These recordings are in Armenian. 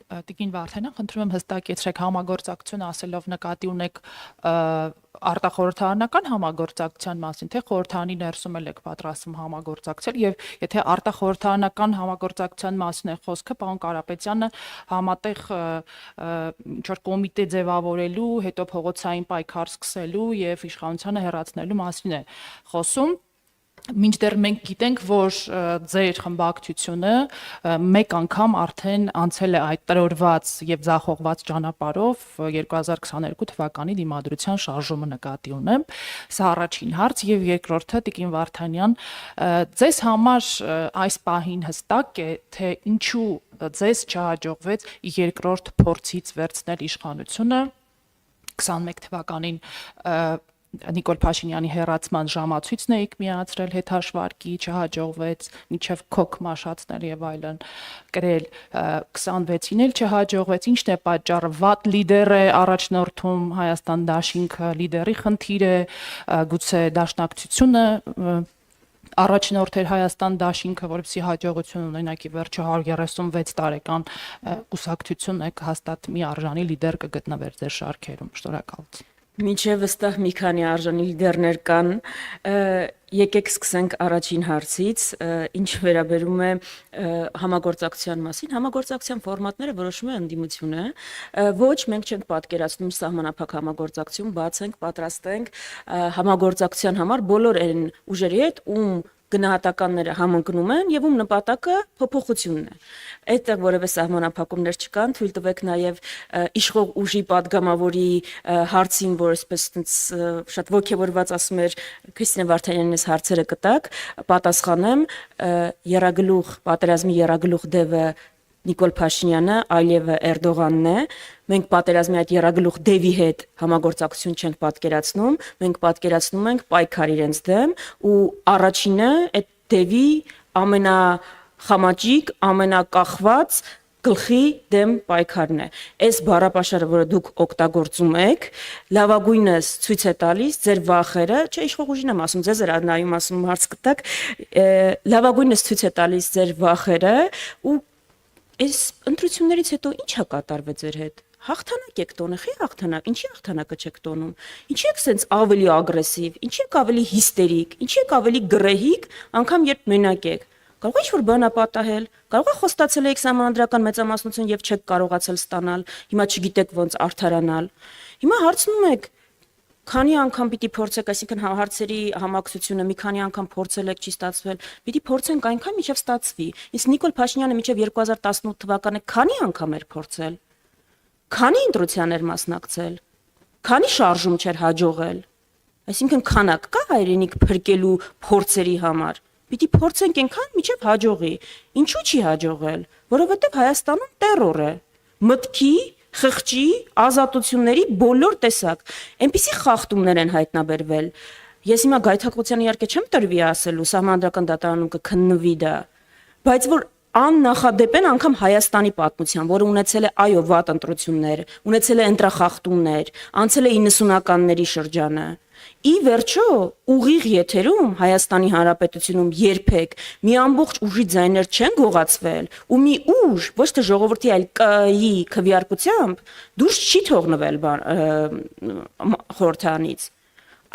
Տիկին Վարդանյան, խնդրում եմ հստակեցրեք համագործակցություն ասելով նկատի ունեք արտախորհրդարանական համագործակցության մասին, թե խորհրդարանի ներսում եք պատրաստվում համագործակցել եւ եթե արտախորհրդարանական համագործակցության մասին է խոսքը, պարոն Կարապետյանը համատեղ ինչ-որ կոմիտե ձևավորելու, հետո փողոցային պայքար սկսելու եւ իշխանությանը հեռացնելու մասին է խոսում։ Մինչդեռ մենք գիտենք, որ ձեր խմբակցությունը մեկ անգամ արդեն անցել է այդ տրորված եւ ձախողված ճանապարհով 2022 թվականի դիմադրության շարժումը նկատի ունեմ։ Սա առաջին հարց եւ երկրորդը Տիկին Վարդանյան, ձեզ համար այս պահին հստակ է, թե ինչու ձեզ չհաջողվեց երկրորդ փորձից վերցնել իշխանությունը 21 թվականին Նիկոլ Փաշինյանի հեռացման ժամացույցն եք միացրել հետհաշվարկի, չհաջողվեց, մինչև քոք մաշացնել եւ այլն կրել 26-ին էլ չհաջողվեց, ինչն է պատճառը, վատ լիդեր է առաջնորդում Հայաստան դաշինքը, լիդերի խնդիր է, գուցե դաշնակցությունը առաջնորդ էր Հայաստան դաշինքը, որպեսզի հաջողություն ունենակի վերջը 136 տարեկան կուսակցություն եք հաստատ մի արժանի լիդեր կգտնվեր ձեր շարքերում, շնորհակալություն։ Մինչև վստահ մի քանի արժանի լիդերներ կան, եկեք սկսենք առաջին հարցից, ինչ վերաբերում է համագործակցության մասին, համագործակցության ֆորմատները որոշում է ընդդիմությունը, ոչ մենք չենք պատկերացնում սահմանափակ համագործակցություն, բաց ենք, պատրաստ ենք համագործակցության համար բոլոր այն ուժերի հետ, ում գնահատականները համընկնում են եւ ում նպատակը փոփոխությունն է։ Այդտեղ որևէ սահմանափակումներ չկան, թույլ տվեք նաեւ իշխող ուժի падգամավորի հարցին, որ այսպես շատ ոգևորված ասում էր Քրիստինե Վարդանյանն այս հարցերը կտակ, պատասխանեմ, երագլուխ, պատերազմի երագլուխ դևը Նիկոլ Փաշինյանը, Ալիևը, Էրդողանն է, մենք պատերազմի այդ երագլուխ դևի հետ համագործակցություն չենք պատկերացնում, մենք պատկերացնում ենք պայքար իրենց դեմ ու առաջինը այդ դևի ամենախամաճիկ, ամենակախված գլխի դեմ պայքարն է։ Այս բառապաշարը, որը դուք օգտագործում եք, լավագույնս ցույց է տալիս ձեր վախերը, չէ, իշխող ուժին եմ ասում, ձեզ էր նայում ասում հարց կտակ, լավագույնս ցույց է տալիս ձեր վախերը ու այս ընտրություններից հետո ի՞նչ է կատարվել ձեր հետ։ Հաղթանակ եք տոնել, խի հաղթանակ, ինչի հաղթանակը չեք տոնում։ Ինչի եք սենց ավելի ագրեսիվ, ինչի եք ավելի հիստերիկ, ինչի եք ավելի գրեհիկ, անգամ երբ մենակ եք։ Կարող է ինչ-որ բան ապատահել, կարող է խոստացել եք սահմանադրական մեծամասնություն եւ չեք կարողացել ստանալ, հիմա չգիտեք ոնց արդարանալ։ Հիմա հարցնում եք քանի անգամ պիտի փորձեք, այսինքն հարցերի համակցությունը մի քանի անգամ փորձել եք, չի ստացվել, պիտի փորձենք այնքան մինչև ստացվի։ Իսկ Նիկոլ Փաշինյանը մինչև 2018 թվականը քանի անգամ էր փորձել։ Քանի ընտրության էր մասնակցել։ Քանի շարժում չէր հաջողել։ Այսինքն քանակ կա հայրենիք փրկելու փորձերի համար։ Պիտի փորձենք այնքան մինչև հաջողի։ Ինչու չի հաջողել։ Որովհետև Հայաստանում տերոր է։ Մտքի խղճի, ազատությունների բոլոր տեսակ, այնպիսի խախտումներ են հայտնաբերվել։ Ես հիմա Գայթակղությանը իհարկե չեմ տրվի ասելու, սահմանադրական դատարանում կքննվի դա, բայց որ աննախադեպ են անգամ Հայաստանի պատմության, որը ունեցել է այո վատ ընտրություններ, ունեցել է ընտրախախտումներ, անցել է 90-ականների շրջանը։ Ի վերջո ուղիղ եթերում Հայաստանի Հանրապետությունում երբեք մի ամբողջ ուժի ձայներ չեն գողացվել ու մի ուժ ոչ թե ժողովրդի այլ կայի քվեարկությամբ դուրս չի թողնվել խորհրդարանից։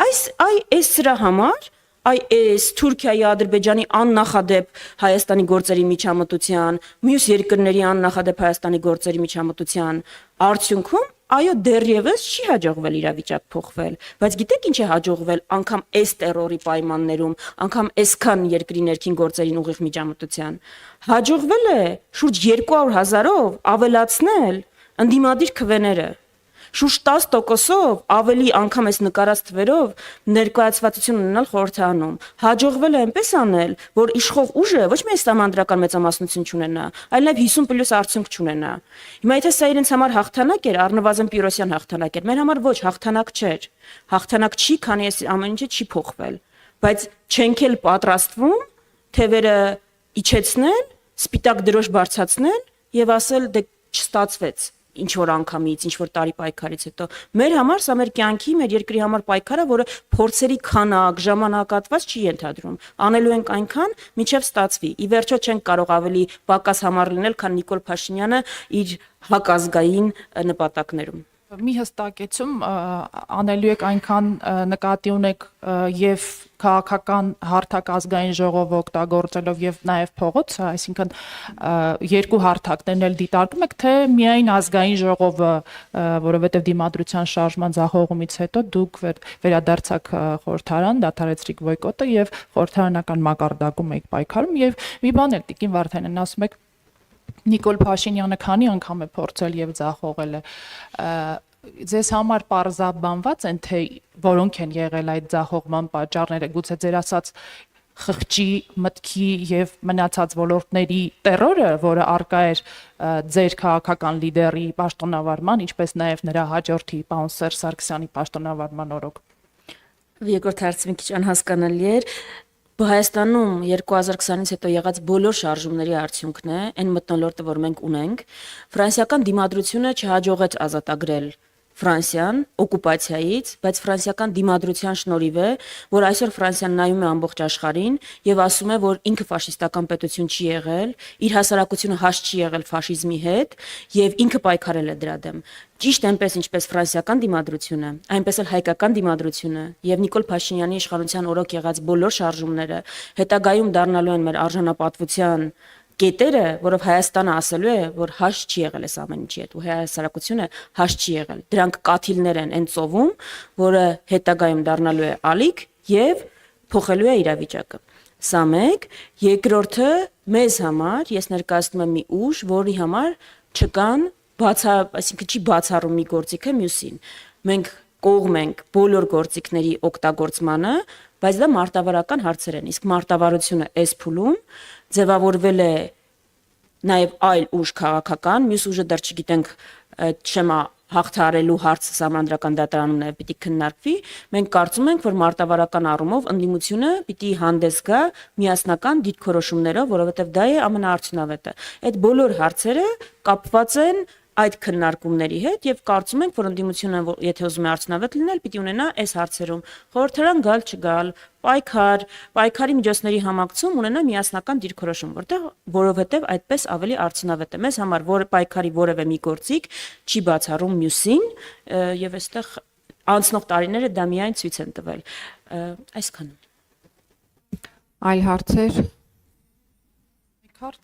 Այս սրա համար այս Թուրքիայի, Ադրբեջանի աննախադեպ Հայաստանի գործերի միջամտության, մյուս երկրների աննախադեպ Հայաստանի գործերի միջամտության արդյունքում այո դեռևս չի հաջողվել իրավիճակ փոխվել, բայց գիտեք ինչ է հաջողվել անգամ այս տերորի պայմաններում, անգամ այսքան երկրի ներքին գործերին ուղիղ միջամտության։ Հաջողվել է շուրջ 200,000-ով ավելացնել ընդդիմադիր քվեները։ Շուրջ 10%-ով ավելի անգամ այս նկարած թվերով ներկայացվածություն ունենալ խորհրդարանում։ Հաջողվել է այնպես անել, որ իշխող ուժը ոչ միայն սահմանադրական մեծամասնություն չունենա, այլ նաև 50+ արդյունք չունենա։ Հիմա եթե սա իրենց համար հաղթանակ էր, առնվազն Պիրոսյան հաղթանակ էր, մեր համար ոչ հաղթանակ չէր։ Հաղթանակ չի, քանի այս ամեն ինչը չի փոխվել։ Բայց չենք էլ պատրաստվում թևերը իջեցնել, սպիտակ դրոշ բարձրացնել եւ ասել դե չստացվեց։ ինչ որ անգամից, ինչ որ տարի պայքարից հետո։ Մեր համար սա մեր կյանքի, մեր երկրի համար պայքար է, որը փորձերի քանակ, ժամանակատված չի ենթադրում։ Անելու ենք այնքան, մինչև ստացվի։ Ի վերջո չենք կարող ավելի պակաս համառ լինել, քան Նիկոլ Փաշինյանը իր հակազգային նպատակներում։ Մի հստակեցում անելու եք այնքան նկատի ունեք եւ քաղաքական հարթակ ազգային ժողովը օգտագործելով եւ նաեւ փողոցը, այսինքն երկու հարթակներն էլ դիտարկում եք, թե միայն ազգային ժողովը, որովհետեւ դիմադրության շարժման ձախողումից հետո դուք վերադարձաք խորհրդարան, դադարեցրիք բոյկոտը եւ խորհրդարանական մակարդակում եք պայքարում եւ մի բան էլ Տիկին Վարդանյանն ասում եք Նիկոլ Փաշինյանը քանի անգամ է փորձել եւ ձախողել է ձեզ համար պարզաբանված են թե որոնք են եղել այդ ձախողման պատճառները գուցե ձեր ասած խղճի մտքի եւ մնացած ոլորտների terror-ը, որը արկա էր ձեր քաղաքական լիդերի պաշտոնավարման, ինչպես նաեւ նրա հաջորդի պարոն Սերժ Սարգսյանի պաշտոնավարման օրոք։ Երկրորդ հարցը մի քիչ անհասկանալի էր։ Հայաստանում 2020-ից հետո եղած բոլոր շարժումների արդյունքն է, այն մթնոլորտը, որ մենք ունենք, ֆրանսիական դիմադրությունը չհաջողեց ազատագրել Ֆրանսիան օկուպացիայից, բայց ֆրանսիական դիմադրության շնորհիվ է, որ այսօր Ֆրանսիան նայում է ամբողջ աշխարհին եւ ասում է, որ ինքը ֆաշիստական պետություն չի եղել, իր հասարակությունը հաշ չի եղել ֆաշիզմի հետ եւ ինքը պայքարել է դրա դեմ։ Ճիշտ այնպես ինչպես ֆրանսիական դիմադրությունը, այնպես էլ հայկական դիմադրությունը եւ Նիկոլ Փաշինյանի իշխանության օրոք եղած բոլոր շարժումները հետագայում դառնալու են մեր արժանապատվության կետերը, որով Հայաստանը ասելու է, որ հաշ չի եղել այս ամեն ինչի հետ, ու հասարակությունը հաշ չի եղել։ Դրանք կաթիլներ են այն ծովում, որը հետագայում դառնալու է ալիք եւ փոխելու է իրավիճակը։ Սա մեկ, երկրորդը մեզ համար, ես ներկայացնում եմ մի ուժ, որի համար չկան այսինքն չի բացառում մի գործիքը մյուսին։ Մենք կողմ ենք բոլոր գործիքների օգտագործմանը, բայց դա մարտավարական հարցեր են։ Իսկ մարտավարությունը այս փուլում ձևավորվել է նաև այլ ուժ քաղաքական, մյուս ուժը դեռ չգիտենք շեմա հաղթարելու հարցը սահմանադրական դատարանում նաև պիտի քննարկվի, մենք կարծում ենք, որ մարտավարական առումով ընդդիմությունը պիտի հանդես գա միասնական դիրքորոշումներով, որովհետև դա է ամենաարդյունավետը։ Այդ բոլոր հարցերը կապված են այդ քննարկումների հետ եւ կարծում ենք, որ ընդդիմությունը եթե ուզում է արդյունավետ լինել, պիտի ունենա այս հարցերում խորհրդարան գալ չգալ, պայքարի միջոցների համակցում ունենա միասնական դիրքորոշում, որովհետեւ այդպես ավելի արդյունավետ է։ Մեզ համար որ պայքարի որևէ մի գործիք չի բացառում մյուսին եւ այստեղ անցնող տարիները դա միայն ցույց են տվել։ Այսքանը։ Այլ հարցեր